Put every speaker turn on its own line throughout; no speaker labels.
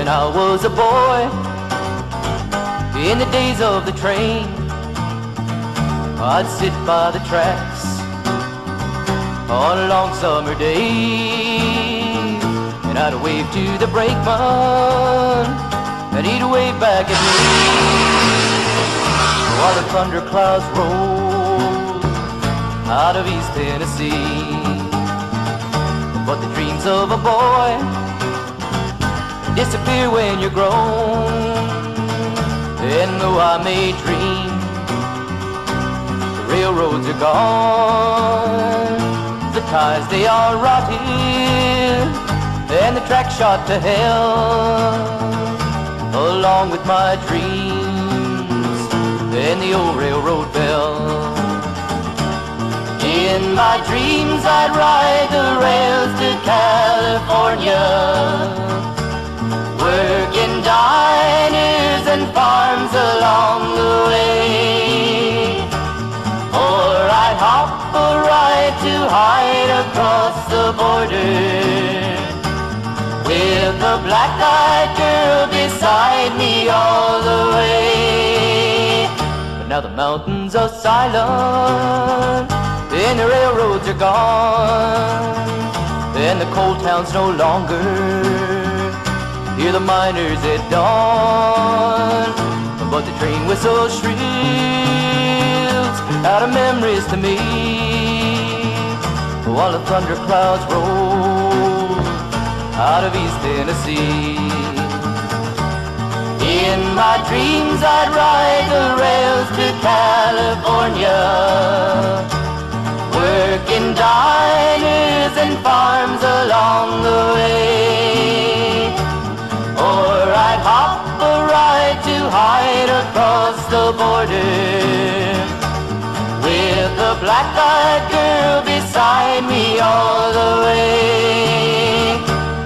When I was a boy, in the days of the train, I'd sit by the tracks on a long summer day, and I'd wave to the brakeman, and he'd wave back at me, while the thunderclouds rolled out of East Tennessee. But the dreams of a boy disappear when you're grown, and though I may dream, the railroads are gone, the ties they are rotted, and the track shot to hell, along with my dreams and the old railroad bell. In my dreams I'd ride the rails to California, working diners and farms along the way, or I'd hop a ride to hide across the border, with a black-eyed girl beside me all the way. But now the mountains are silent, and the railroads are gone, and the coal towns no longer hear the miners at dawn. But the train whistle shrills out of memories to me, while the thunderclouds roll out of East Tennessee. In my dreams I'd ride the rails to California, working diners and farms along the way, or I'd hop a ride to hide across the border, with a black-eyed girl beside me all the way.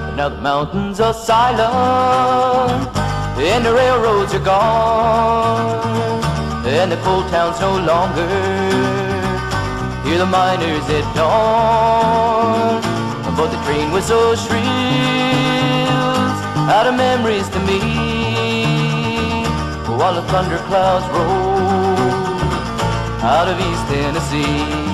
But now the mountains are silent, and the railroads are gone, and the coal towns no longer hear the miners at dawn. But the train whistle shrills out of memories to me, while the thunderclouds roll out of East Tennessee.